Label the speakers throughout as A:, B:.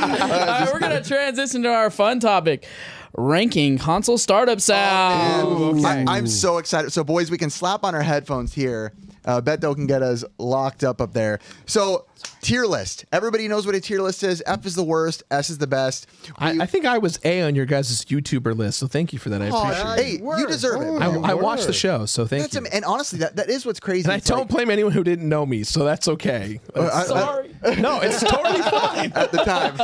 A: right, we're gonna transition to our fun topic. Ranking console startup sound.
B: I'm so excited. So, boys, we can slap on our headphones here. Beto can get us locked up there. So, tier list. Everybody knows what a tier list is. F is the worst. S is the best.
C: I think I was A on your guys' YouTuber list, so thank you for that. I appreciate it.
B: Hey, you deserve it.
C: I watched the show, so thank you.
B: And honestly, that is what's crazy.
C: And I don't blame anyone who didn't know me, so that's okay.
A: Sorry.
C: No, it's totally fine.
B: At the time,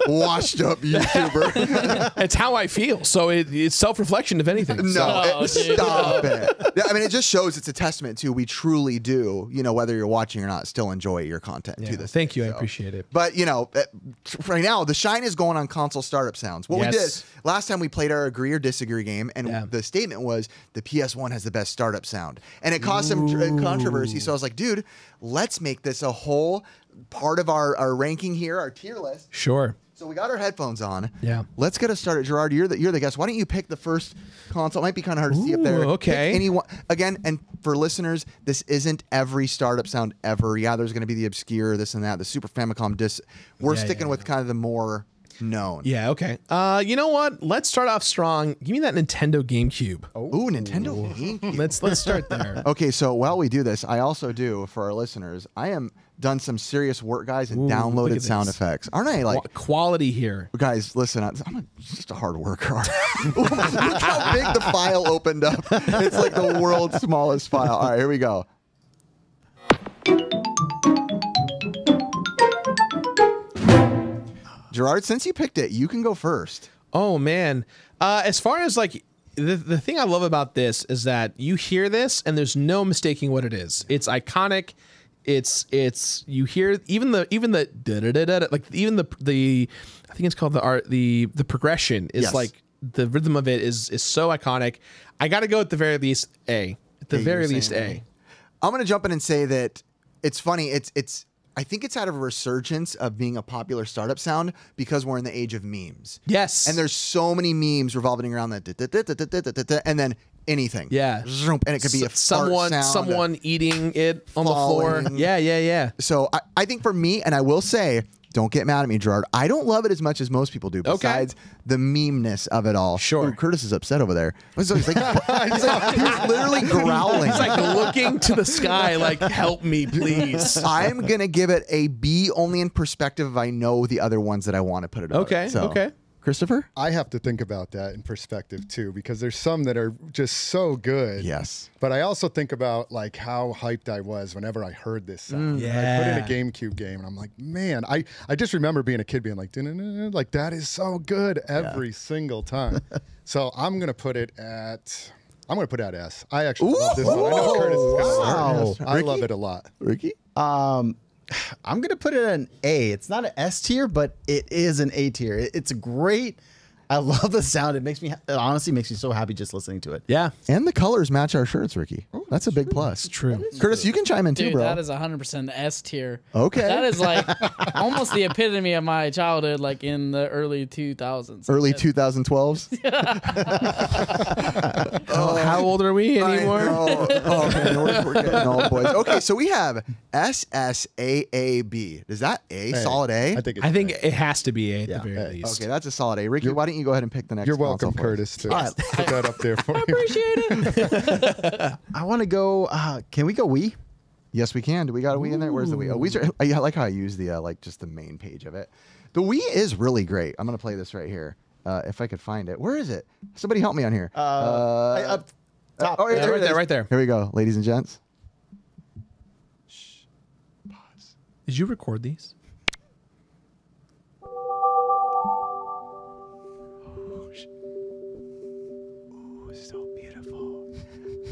B: washed up YouTuber.
C: It's how I feel, so it's self-reflection, if anything.
B: No, stop it. Yeah, I mean, it just shows it's a testament to we truly do, whether you're watching or not, still enjoy your content to this.
C: Thank you, I appreciate it.
B: But, right now, the shine is going on console startup sounds. What we did last time, we played our agree or disagree game, and the statement was the PS1 has the best startup sound. And it caused some controversy, so I was like, dude, let's make this a whole part of our ranking here, our tier list.
C: Sure.
B: So we got our headphones on.
C: Yeah.
B: Let's get us started. Gerard, you're the guest. Why don't you pick the first console? It might be kind of hard to see up there.
C: Okay.
B: Pick anyone. Again, and for listeners, this isn't every startup sound ever. Yeah, there's going to be the obscure, this and that, the Super Famicom disc. We're sticking with kind of the more known.
C: Yeah, okay. You know what? Let's start off strong. Give me that Nintendo GameCube.
B: Ooh, Nintendo GameCube.
C: Let's start there.
B: Okay, so while we do this, I also do, for our listeners, I am done some serious work, guys, and downloaded sound effects. Aren't I like
C: quality here?
B: Guys, listen, I'm just a hard worker. Look how big the file opened up. It's like the world's smallest file. All right, here we go. Gerard, since you picked it, you can go first.
C: Oh man. As far as like the thing I love about this is that you hear this and there's no mistaking what it is. It's iconic. It's you hear even the da-da-da-da, like even the I think it's called the progression is like the rhythm of it is so iconic. I got to go at the very least A. At the very least A.
B: I'm going to jump in and say that it's funny. I think it's out of a resurgence of being a popular startup sound because we're in the age of memes.
C: Yes.
B: And there's so many memes revolving around that and then anything.
C: Yeah.
B: And it could be a
C: someone eating it on the floor. Yeah.
B: So I think for me, and I will say, don't get mad at me, Gerard, I don't love it as much as most people do, besides the meme-ness of it all.
C: Sure.
B: Ooh, Curtis is upset over there. So he's he's literally growling.
C: He's like looking to the sky like, help me, please.
B: I'm going to give it a B only in perspective if I know the other ones that I want to put it on.
C: Okay.
B: Christopher?
D: I have to think about that in perspective too, because there's some that are just so good.
B: Yes.
D: But I also think about like how hyped I was whenever I heard this sound.
C: Yeah.
D: I put in a GameCube game and I'm like, man, I just remember being a kid being like, like that is so good every single time. So I'm gonna put it at S. I actually love this one. I know Curtis is gonna love it. I love it a lot.
B: Ricky?
E: I'm going to put it an A. It's not an S tier, but it is an A tier. It's great. I love the sound. It honestly makes me so happy just listening to it.
C: Yeah.
B: And the colors match our shirts, Ricky. That's a big plus.
C: True.
B: Curtis, you can chime in too, bro.
A: That is 100% S tier.
B: Okay.
A: That is like almost the epitome of my childhood, like in the early 2000s.
B: Early 2012s?
C: How old are we anymore?
B: Oh, man, we're getting old, boys. Okay, so we have SSAAB. Is that A? Solid A?
D: I think
C: it has to be A at the very least.
B: Okay, that's a solid A. Ricky, why don't you go ahead and pick the next
D: You're welcome,
B: console for us?
D: Curtis, to put that up there for
A: I
D: you.
A: appreciate it.
E: I want to go. Can we go Wii?
B: Yes, we can. Do we got a Wii in there? Where's the Wii? I like how I use the like just the main page of it. The Wii is really great. I'm gonna play this right here. If I could find it. Where is it? Somebody help me on here.
E: Up top.
C: Right there.
B: Here we go, ladies and gents. Shh. Pause.
C: Did you record these?
B: So beautiful.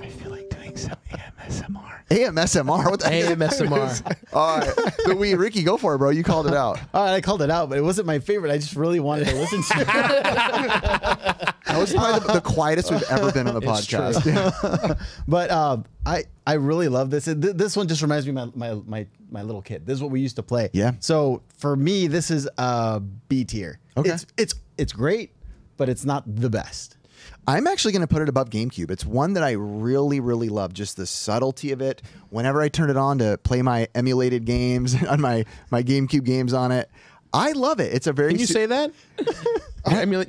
B: I feel like doing some AMSMR. AMSMR? What the
C: AMSMR.
B: All right. The Wii, Ricky, go for it, bro. You called it out.
E: All right, I called it out, but it wasn't my favorite. I just really wanted to listen to it.
B: That was probably the quietest we've ever been on the podcast. Yeah.
E: But I really love this. This one just reminds me of my little kid. This is what we used to play.
B: Yeah.
E: So for me, this is B tier.
B: Okay.
E: It's great, but it's not the best.
B: I'm actually going to put it above GameCube. It's one that I really, really love. Just the subtlety of it. Whenever I turn it on to play my emulated games on my GameCube games on it, I love it. It's a very.
C: Can you say that?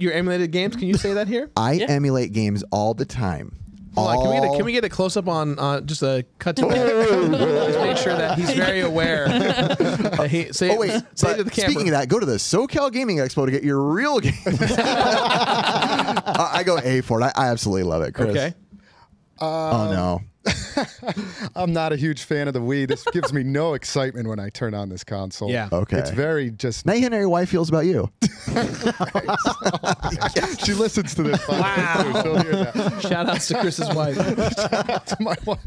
C: Your emulated games. Can you say that here?
B: I emulate games all the time.
C: Can we get a close up on just a cut to just make sure that he's very aware. Say it to the camera.
B: Speaking of that, go to the SoCal Gaming Expo to get your real games. I go A for it. I absolutely love it, Chris.
C: Okay.
B: Oh no.
D: I'm not a huge fan of the Wii. This gives me no excitement when I turn on this console.
C: Yeah.
B: Okay.
D: It's very just.
B: Now you know how your wife feels about you.
D: She listens to this.
C: Wow.
D: So she'll hear that.
C: Shout outs to Chris's wife.
D: To my wife.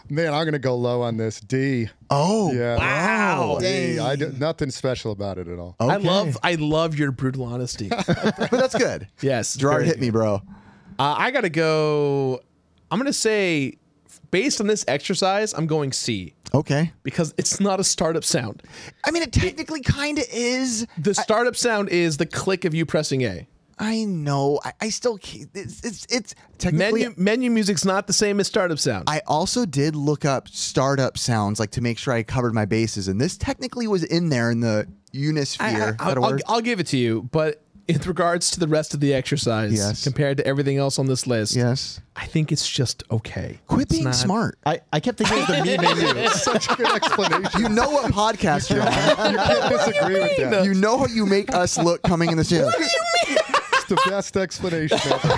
D: Man, I'm gonna go low on this. D.
B: Oh.
D: Yeah.
C: Wow.
D: D. Nothing special about it at all.
B: Okay.
C: I love your brutal honesty.
B: But that's good.
C: Yes.
B: Gerard,
C: very
B: hit me, bro.
C: I gotta go. I'm gonna say, based on this exercise, I'm going C.
B: Okay.
C: Because it's not a startup sound.
B: I mean, it technically kind of is.
C: The startup sound is the click of you pressing A.
B: I know. I still. It's technically.
C: Menu music's not the same as startup sound.
B: I also did look up startup sounds, like to make sure I covered my bases, and this technically was in there in the Unisphere.
C: I'll give it to you, but in regards to the rest of the exercise,
B: yes,
C: compared to everything else on this list,
B: yes,
C: I think it's just okay.
B: Quit being smart.
E: I kept thinking of the me menu.
D: Such a good explanation.
B: You know what podcast you're on.
D: You can't disagree with that.
B: You know how you make us look coming in the channel.
D: It's the best explanation ever.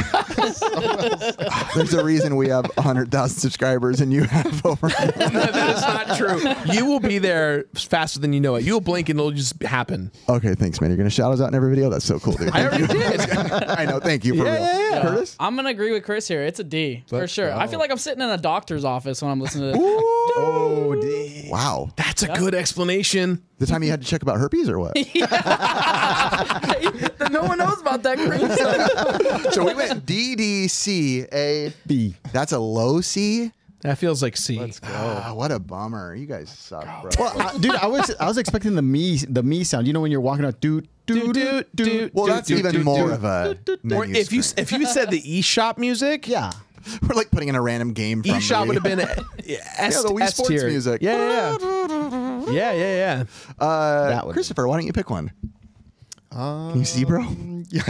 B: There's a reason we have 100,000 subscribers and you have over.
C: That is not true. You will be there faster than you know it. You'll blink and it'll just happen.
B: Okay, thanks, man. You're gonna shout us out in every video. That's so cool, dude.
C: I already did.
B: I know. Thank you for real.
C: Yeah.
B: Curtis.
A: I'm gonna agree with Chris here. It's a D for
D: Let's
A: sure.
D: go.
A: I feel like I'm sitting in a doctor's office when I'm listening to this.
B: Oh, D. Wow.
C: That's a good explanation.
B: The time you had to check about herpes or what?
A: No one knows about that green stuff.
B: So we went D, D, C, A,
E: B.
B: That's a low C.
C: That feels like C.
B: What a bummer. You guys suck, bro.
E: Well, dude, I was expecting the me sound. You know when you're walking out, do.
B: Well, that's even more of a
C: Or
B: menu
C: if you
B: screen.
C: said the eShop music,
E: Yeah.
B: We're like putting in a random game from
C: eShop
B: the-
C: would have been S,
B: the Wii
C: S
B: Sports
C: tier.
B: music.
C: Yeah.
E: That would-
B: Christopher, why don't you pick one? Can you see, bro?
D: Yeah,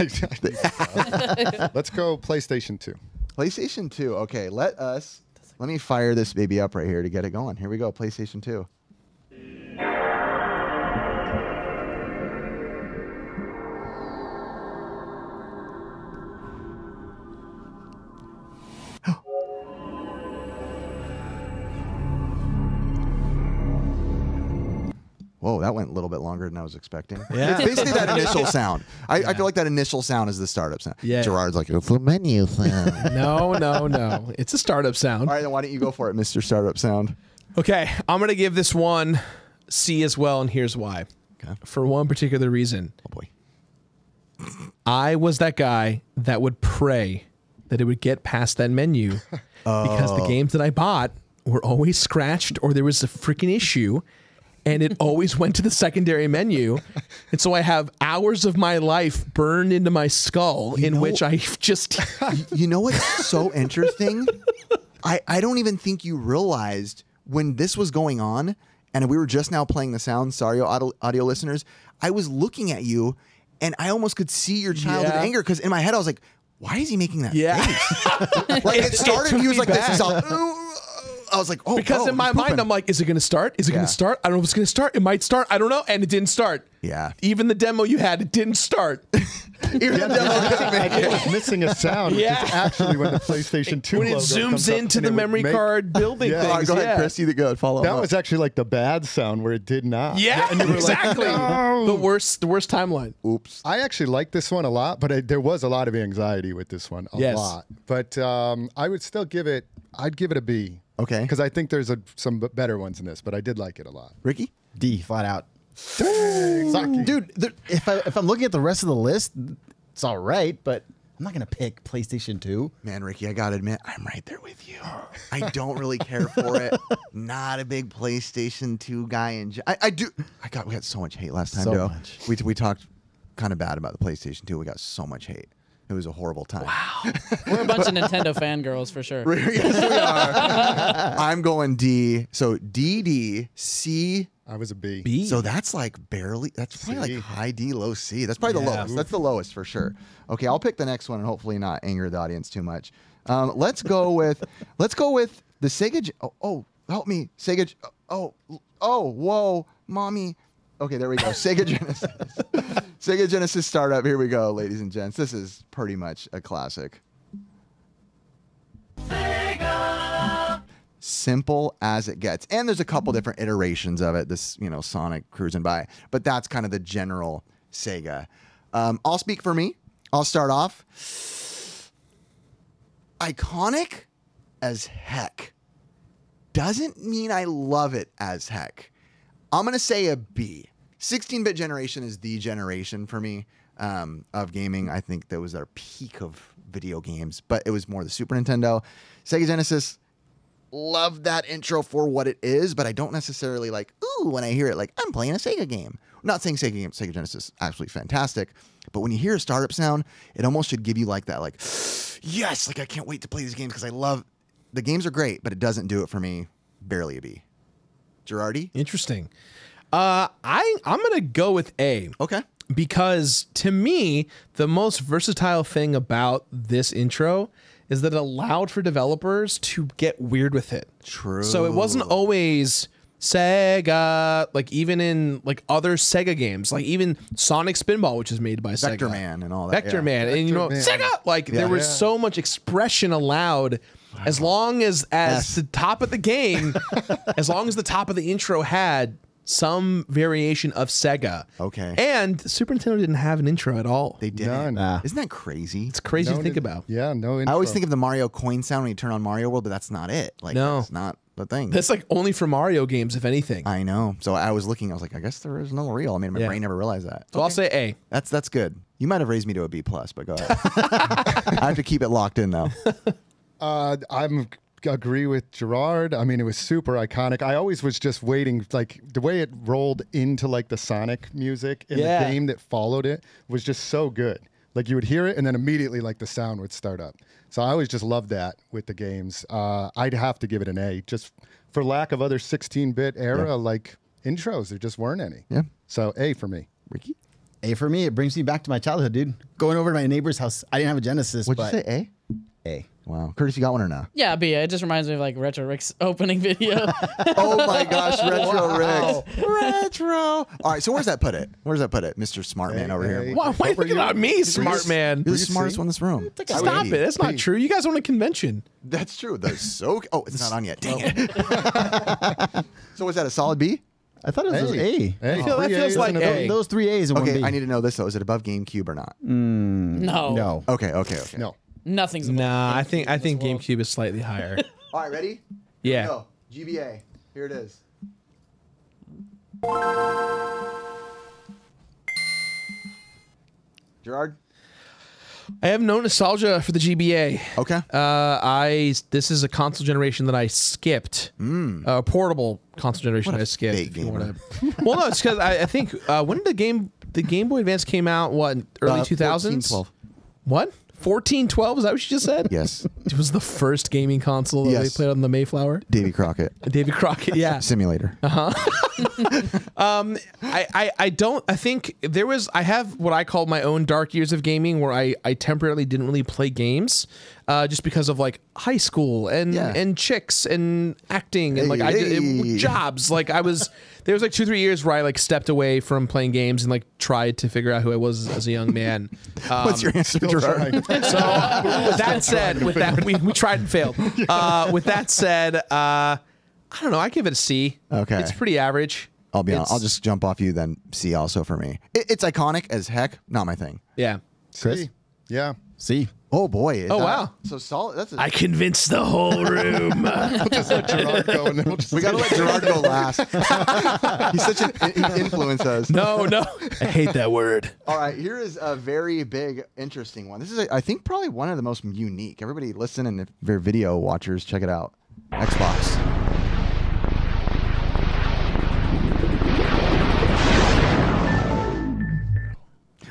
D: let's go PlayStation 2.
B: PlayStation 2. Okay, let me fire this baby up right here to get it going. Here we go, PlayStation 2. Whoa, that went a little bit longer than I was expecting.
C: Yeah.
B: It's basically that initial sound. I feel like that initial sound is the startup sound.
C: Yeah.
B: Gerard's like, it's a menu sound.
C: No. It's a startup sound.
B: All right, then why don't you go for it, Mr. Startup Sound?
C: Okay, I'm going to give this one C as well, and here's why.
B: Okay.
C: For one particular reason.
B: Oh, boy.
C: I was that guy that would pray that it would get past that menu because the games that I bought were always scratched or there was a freaking issue. And it always went to the secondary menu. And so I have hours of my life burned into my skull which I just...
B: You know what's so interesting? I don't even think you realized when this was going on, and we were just now playing the sound, sorry, audio listeners, I was looking at you, and I almost could see your childhood anger, because in my head I was like, why is he making that face? Like, it started, he was like this, he's all... I was like,
C: because in my mind, I'm like, is it going to start? Is it going to start? I don't know if it's going to start. It might start. I don't know. And it didn't start.
B: Yeah.
C: Even the demo you had, it didn't start.
B: Even the demo couldn't make
D: It
B: it.
D: was missing a sound, which is actually when the PlayStation 2
C: when it
D: logo comes
C: zooms
D: up
C: into
D: and
C: the
D: it would
C: memory
D: make-
C: card building
D: Yeah.
C: things.
B: All right, go ahead,
C: yeah.
B: Chris. You go. Follow
D: That
B: up.
D: was actually like the bad sound where it did not.
C: Yeah,
D: And you were like,
C: exactly.
D: "No."
C: The worst timeline.
B: Oops.
D: I actually like this one a lot, but there was a lot of anxiety with this one, a lot. But I would still give it. I'd give it a B.
B: Okay.
D: Because I think there's some better ones in this, but I did like it a lot.
B: Ricky?
E: D, flat out. Dude, if I'm looking at the rest of the list, it's all right, but I'm not gonna pick PlayStation 2.
B: Man, Ricky, I gotta admit, I'm right there with you. I don't really care for it. Not a big PlayStation 2 guy. We got so much hate last time,
E: So
B: Joe.
E: much.
B: We talked kind of bad about the PlayStation 2. We got so much hate. It was a horrible time.
A: Wow. We're a bunch of Nintendo fangirls for sure.
B: Yes, we are. I'm going D. So D, D, C.
D: I was a B.
C: B.
B: So that's like barely, that's probably
D: C.
B: like high D, low C. That's probably the lowest. That's the logest for sure. Okay, I'll pick the next one and hopefully not anger the audience too much. Let's go with the Sega. Oh, help me, Sega. Oh, whoa, mommy. Okay, there we go. Sega Genesis. Sega Genesis startup. Here we go, ladies and gents. This is pretty much a classic. Sega. Simple as it gets. And there's a couple different iterations of it. This, Sonic cruising by. But that's kind of the general Sega. I'll speak for me. I'll start off. Iconic as heck. Doesn't mean I love it as heck. I'm going to say a B. 16-bit generation is the generation for me of gaming. I think that was our peak of video games, but it was more the Super Nintendo. Sega Genesis, love that intro for what it is, but I don't necessarily like, ooh, when I hear it, like, I'm playing a Sega game. I'm not saying Sega Genesis is absolutely fantastic, but when you hear a startup sound, it almost should give you like that, like, yes, like I can't wait to play these games because I love, the games are great, but it doesn't do it for me. Barely a B. Girardi?
C: Interesting. I'm gonna go with A.
B: Okay.
C: Because to me, the most versatile thing about this intro is that it allowed for developers to get weird with it.
B: True.
C: So it wasn't always Sega, like even in like other Sega games, like even Sonic Spinball, which is made by Sega.
B: Vector Man and all that.
C: Vector
B: yeah.
C: Man. And Sega, like there was so much expression allowed. As long as the top of the game, as long as the top of the intro had some variation of Sega.
B: Okay.
C: And Super Nintendo didn't have an intro at all.
B: They didn't.
E: Nah.
B: Isn't that crazy?
C: It's crazy to think about.
D: Yeah, no
B: I
D: intro.
B: always think of the Mario coin sound when you turn on Mario World, but that's not it. Like,
C: No.
B: that's not the thing.
C: That's like only for Mario games, if anything.
B: I know. So I was looking. I was like, I guess there is no real. I mean, my
C: Yeah.
B: brain never realized that.
C: So I'll say A.
B: That's good. You might have raised me to a B plus, but go ahead. I have to keep it locked in though.
D: I'm agree with Gerard. I mean, it was super iconic. I always was just waiting, like the way it rolled into like the Sonic music in the game that followed it was just so good. Like you would hear it and then immediately like the sound would start up. So I always just loved that with the games. I'd have to give it an A just for lack of other 16-bit era like intros. There just weren't any.
B: Yeah.
D: So A for me.
B: Ricky?
E: A for me. It brings me back to my childhood, dude. Going over to my neighbor's house. I didn't have a Genesis,
B: What'd you
E: but
B: say? A?
E: A.
B: Wow. Curtis, you got one or no?
A: Yeah, B. It just reminds me of like Retro Rick's opening video.
B: Oh my gosh, Retro Rick. Retro. All right, so where's that put it? Mr. Smart Man over here?
C: Why are you thinking about me, smart man?
B: You're the smartest one in this room.
C: Stop it. That's not true. You guys own a convention.
B: That's true. That's so. Oh, it's not on yet. Dang it. So was that a solid B?
E: I thought it was A.
D: Hey,
C: feel- that
D: three
C: feels
D: A's
C: like
D: and
C: A.
E: Those 3 A's and
B: Okay,
E: 1 B.
B: I need to know this though. Is it above GameCube or not?
A: No.
E: No.
B: Okay.
D: No.
A: Nothing's above
C: Nah, I think
A: in this world.
C: GameCube is slightly higher.
B: All right, ready?
C: Yeah.
B: Go. GBA. Here it is. Gerard?
C: I have no nostalgia for the GBA.
B: Okay.
C: This is a console generation that I skipped. A portable console generation that I skipped.
B: fake
C: if you
B: gamer.
C: wanna- Well, no, it's because I think when did the Game Boy Advance came out? What, early 2000s?
B: 12.
C: What? 1412? Is that what you just said?
B: Yes.
C: It was the first gaming console that
B: Yes.
C: they played on the Mayflower.
B: Davy Crockett.
C: David Crockett, yeah.
B: Simulator.
C: I have what I call my own dark years of gaming where I temporarily didn't really play games just because of like high school and chicks and acting and like
B: Hey.
C: jobs. Like there was like 2-3 years where I like stepped away from playing games and like tried to figure out who I was as a young man.
B: What's your answer, Gerard?
C: So with that said, we tried and failed. With that said, I don't know. I give it a C.
B: Okay.
C: It's pretty average.
B: I'll be honest. I'll just jump off you then. C also for me. It's iconic as heck. Not my thing.
C: Yeah.
E: Chris?
D: C. Yeah.
E: C.
B: Oh boy.
C: Oh, wow.
B: So solid. That's
C: I convinced the whole room.
D: Just let Gerard go and then we'll just
B: we gotta let Gerard go last. He's such an he influenced us.
C: No. I hate that word.
B: All right, here is a very big, interesting one. This is, I think, probably one of the most unique. Everybody listen, and if they're video watchers, check it out. Xbox.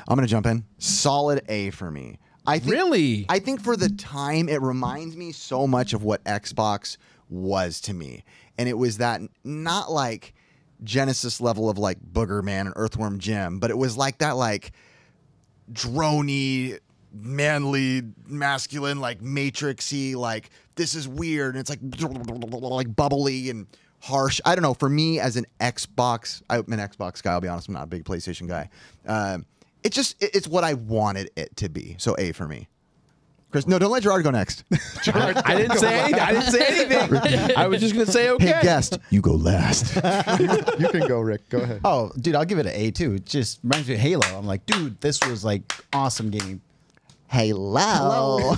B: I'm going to jump in. Solid A for me. I think,
C: Really?
B: I think for the time, it reminds me so much of what Xbox was to me. And it was that not like Genesis level of like Booger Man and Earthworm Jim, but it was like that like droney, manly, masculine, like matrixy, like this is weird. And it's like bubbly and harsh. I don't know. For me as an Xbox, I'm an Xbox guy. I'll be honest. I'm not a big PlayStation guy. It's what I wanted it to be. So A for me. Chris, no, don't let Gerard go next.
C: I didn't say anything. I was just gonna say okay.
B: Hey, guest, you go last.
D: You can go, Rick. Go ahead.
E: Oh, dude, I'll give it an A too. It just reminds me of Halo. I'm like, dude, this was like awesome game.
B: Hello.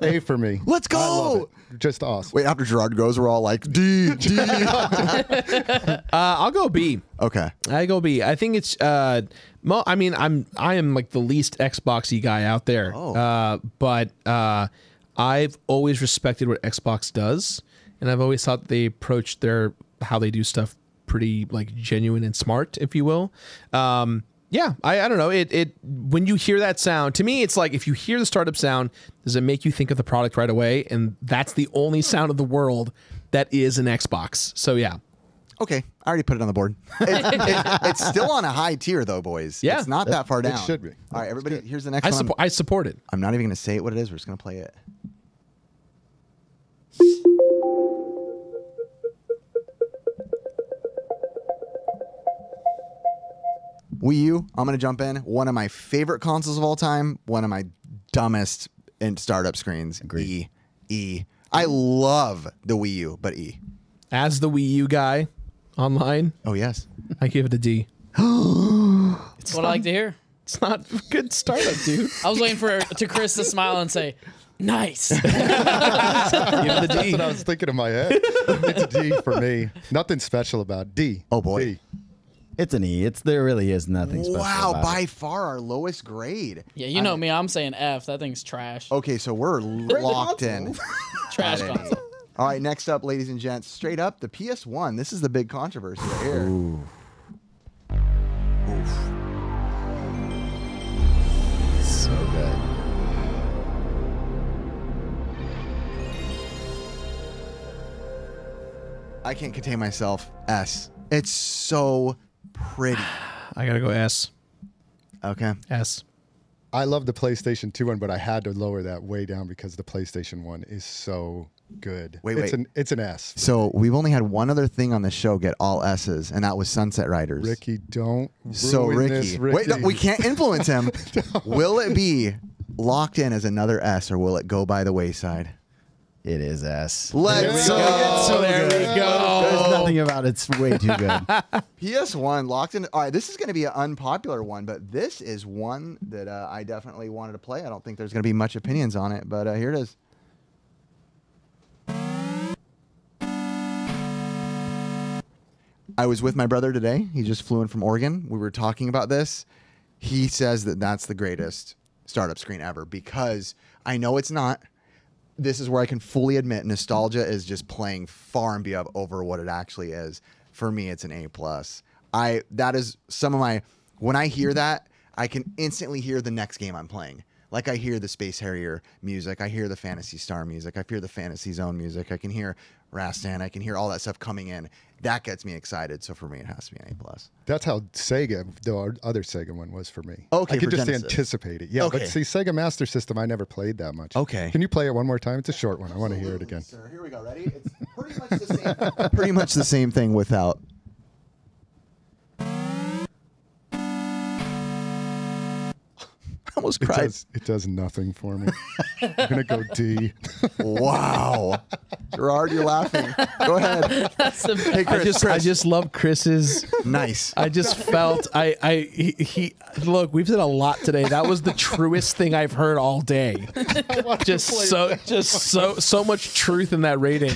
D: A for me.
B: Let's go.
D: I love it. Just awesome.
B: Wait, after Gerard goes, we're all like D.
C: I'll go B.
B: Okay.
C: I go B. I think it's. I am like the least Xboxy guy out there. But I've always respected what Xbox does, and I've always thought they approach how they do stuff pretty like genuine and smart, if you will. Yeah, I don't know. It when you hear that sound, to me, it's like if you hear the startup sound, does it make you think of the product right away? And that's the only sound of the world that is an Xbox. So yeah.
B: Okay, I already put it on the board. It's still on a high tier, though, boys.
C: Yeah.
B: It's not that far down.
D: It should be.
B: All right, everybody, here's the next one.
C: I support it.
B: I'm not even going to say what it is. We're just going to play it. Wii U, I'm going to jump in. One of my favorite consoles of all time. One of my dumbest in startup screens.
E: Agreed.
B: E. I love the Wii U, but E.
C: As the Wii U guy online,
B: Oh, yes.
C: I give it a D.
A: That's what I like to hear.
C: It's not a good startup, dude.
A: I was waiting for Chris to smile and say, nice.
C: Give it a
D: That's
C: D.
D: what I was thinking in my head. It's a D for me. Nothing special about it. D.
B: Oh, boy.
D: D.
E: It's an E. There really is nothing special.
B: Wow,
E: about
B: by
E: it.
B: far our lowest grade.
A: Yeah, you know me. I'm saying F. That thing's trash.
B: Okay, so we're locked in.
A: Trash
B: at an E.
A: console.
B: All right, next up, ladies and gents, straight up, the PS1. This is the big controversy right here.
E: Ooh.
B: Oof.
E: So good.
B: I can't contain myself. S. It's so pretty.
C: I gotta go S.
B: Okay.
C: S.
D: I love the PlayStation 2 one, but I had to lower that way down because the PlayStation 1 is so good.
B: Wait.
D: It's an S.
B: So we've only had one other thing on the show get all S's, and that was Sunset Riders.
D: Ricky, don't ruin
B: So
D: this, Ricky.
B: Wait, no, we can't influence him. Will it be locked in as another S, or will it go by the wayside?
E: It is S.
B: Let's
C: So
B: go.
C: there we go.
E: There's nothing about it's way too good.
B: PS1 locked in. All right, this is going to be an unpopular one, but this is one that I definitely wanted to play. I don't think there's going to be much opinions on it, but here it is. I was with my brother today. He just flew in from Oregon. We were talking about this. He says that that's the greatest startup screen ever because I know it's not. This is where I can fully admit nostalgia is just playing far and beyond over what it actually is. For me, it's an A+. That is some of my, when I hear that, I can instantly hear the next game I'm playing. Like I hear the Space Harrier music, I hear the Phantasy Star music, I hear the Fantasy Zone music, I can hear Rastan, I can hear all that stuff coming in. That gets me excited. So for me, it has to be an A+.
D: That's how Sega, the other Sega one, was for me.
B: Okay,
D: I could
B: for
D: just
B: Genesis.
D: anticipate it. Yeah,
B: Okay.
D: but see, Sega Master System, I never played that much.
B: Okay.
D: Can you play it one more time? It's a short one. I want to hear it again.
B: Sir, here we go. Ready? It's pretty much the same. Pretty much the same thing without. I almost cried.
D: It does nothing for me. I'm going to go D.
B: Wow. Gerard, you're laughing. Go ahead.
A: That's the
B: Hey, Chris.
C: I just love Chris's.
B: Nice.
C: I just felt he look. We've said a lot today. That was the truest thing I've heard all day. Just so much truth in that rating.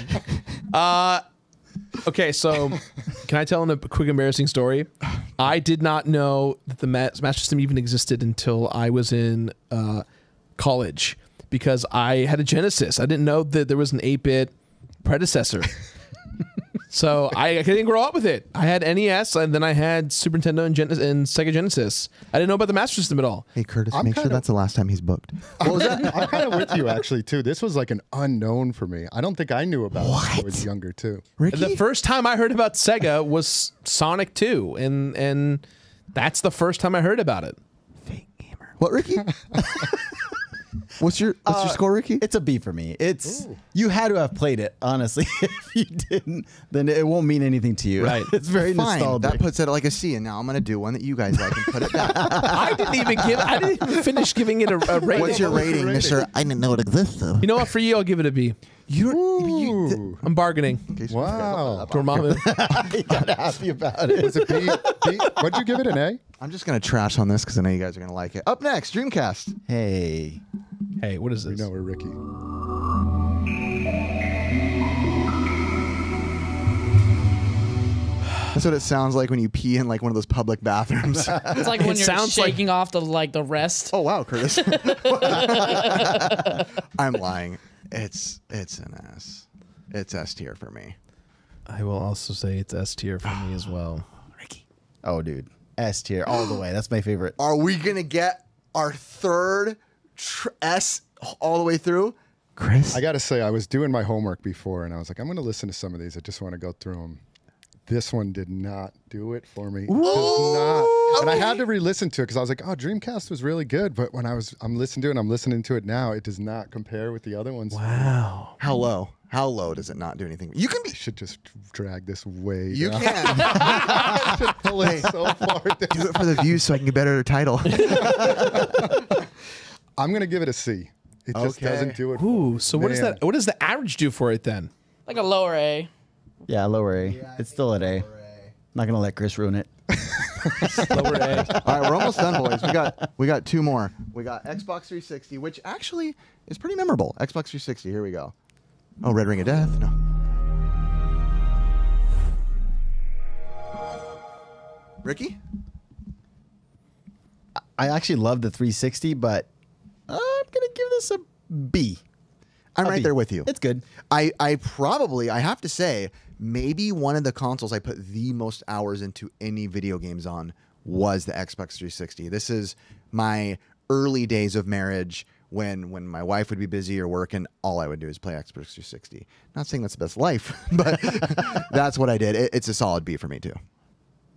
C: Okay, so can I tell a quick embarrassing story? I did not know that the Master System even existed until I was in college because I had a Genesis. I didn't know that there was an 8-bit predecessor. So I didn't grow up with it. I had NES, and then I had Super Nintendo and Sega Genesis. I didn't know about the Master System at all.
B: Hey, Curtis, make sure that's the last time he's booked.
D: What was that? I'm kind of with you actually too. This was like an unknown for me. I don't think I knew about it when I was younger too.
B: Ricky?
C: The first time I heard about Sega was Sonic 2, and that's the first time I heard about it.
B: Fake gamer. What, Ricky? What's your score, Ricky?
E: It's a B for me. You had to have played it, honestly. If you didn't, then it won't mean anything to you.
C: Right.
E: It's very
B: Fine.
E: nostalgic.
B: That puts it like a C, and now I'm gonna do one that you guys like and put it back.
C: I didn't even finish giving it a rating.
B: What's your rating, Mister? I didn't know it existed.
C: You know what? For you, I'll give it a B.
D: Ooh.
C: I'm bargaining.
D: Wow.
C: To mom.
E: You gotta happy about it.
D: Was it B? What'd you give it, an A?
B: I'm just gonna trash on this because I know you guys are gonna like it. Up next, Dreamcast.
E: Hey.
C: Hey, what is
D: We
C: this?
D: know we're Ricky.
B: That's what it sounds like when you pee in like one of those public bathrooms.
A: It's like when
C: It
A: you're
C: sounds like-
A: shaking off the rest.
B: Oh wow, Curtis. I'm lying. It's an S. It's S tier for me.
C: I will also say it's S tier for me as well.
B: Ricky.
E: Oh, dude. S tier all the way. That's my favorite.
B: Are we gonna get our third S all the way through? Chris?
D: I got to say, I was doing my homework before, and I was like, I'm going to listen to some of these. I just want to go through them. This one did not do it for me. Does not. And I had to re-listen to it because I was like, oh, Dreamcast was really good. But when I'm listening to it now, it does not compare with the other ones.
C: Wow.
B: How low? How low does it not do anything? You can be.
D: I should just drag this way
B: You
D: down.
B: can.
D: I should pull it so far down.
B: Do it for the views so I can get better title.
D: I'm going to give it a C. It just
B: Okay.
D: doesn't do it.
C: Ooh, so what is
D: Man.
C: that? What does the average do for it then?
A: Like a lower A.
E: Yeah, lower A. It's still at A. Not gonna let Chris ruin it.
C: Lower A.
B: All right, we're almost done, boys. We got two more. We got Xbox 360, which actually is pretty memorable. Xbox 360. Here we go. Oh, Red Ring of Death. No. Ricky?
E: I actually love the 360, but I'm gonna give this a B.
B: I'm
E: A
B: right
E: B.
B: there with you.
E: It's good.
B: I have to say, maybe one of the consoles I put the most hours into any video games on was the Xbox 360. This is my early days of marriage when my wife would be busy or working, all I would do is play Xbox 360. Not saying that's the best life, but that's what I did. It's a solid B for me too.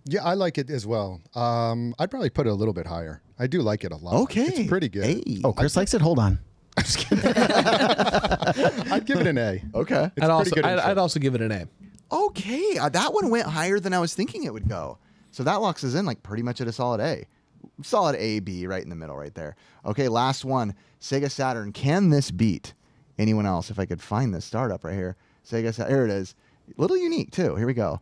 D: Yeah, I like it as well. I'd probably put it a little bit higher. I do like it a lot.
B: Okay.
D: It's pretty good.
B: Hey.
E: Oh, Chris likes it. Hold on. I'm just kidding.
D: I'd give it an A.
B: Okay.
D: It's pretty good.
C: I'd also give it an A.
B: Okay. That one went higher than I was thinking it would go. So that locks us in like pretty much at a solid A. Solid A, B, right in the middle right there. Okay, last one. Sega Saturn. Can this beat anyone else? If I could find this startup right here. Sega Saturn. Here it is. A little unique too. Here we go.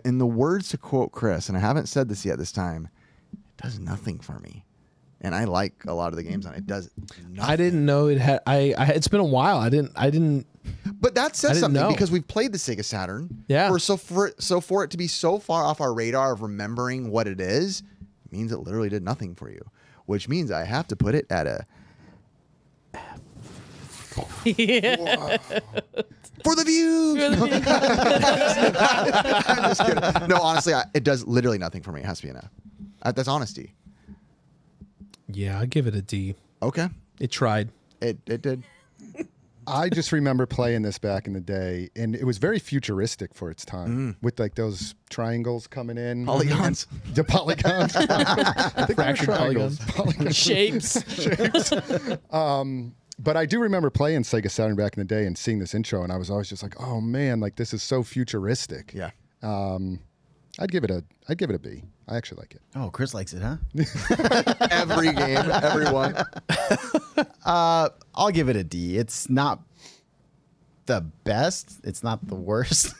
B: In the words to quote Chris, and I haven't said this yet this time, it does nothing for me. And I like a lot of the games on it. It does nothing.
C: I didn't know it had. It's been a while. I didn't.
B: But that
C: I
B: says
C: didn't
B: something
C: know.
B: because we've played the Sega Saturn.
C: Yeah.
B: For it to be so far off our radar of remembering what it is, means it literally did nothing for you. Which means I have to put it at a for the views. I'm just kidding. No, honestly, it does literally nothing for me. It has to be an F. That's honesty.
C: Yeah, I'll give it a D.
B: Okay.
C: It tried.
B: It did.
D: I just remember playing this back in the day, and it was very futuristic for its time, with like those triangles coming in,
B: Polygons.
D: the polygons, I think
C: Fractured
D: triangles.
A: Shapes.
D: But I do remember playing Sega Saturn back in the day and seeing this intro, and I was always just like, "Oh man, like this is so futuristic."
B: Yeah.
D: I'd give it a B. I actually like it.
E: Oh, Chris likes it, huh?
B: Every game, everyone.
E: I'll give it a D. It's not the best. It's not the worst.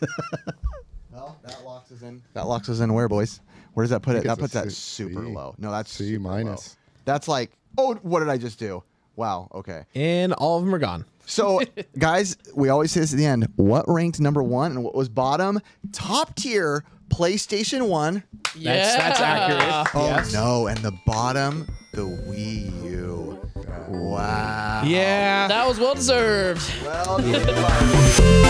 B: Well, that locks us in. That locks us in where, boys? Where does that put it?
D: think
B: That
D: it's
B: puts
D: a
B: that
D: C.
B: super low. No, that's
D: C
B: super
D: minus.
B: low. That's like, oh, what did I just do? Wow. Okay.
C: And all of them are gone.
B: So, guys, we always say this at the end. What ranked number one and what was bottom? Top tier PlayStation 1.
A: Yeah.
C: That's accurate.
B: Oh,
C: Yes.
B: no. And the bottom, the Wii U. Wow.
C: Yeah.
A: That was well deserved.
B: Well,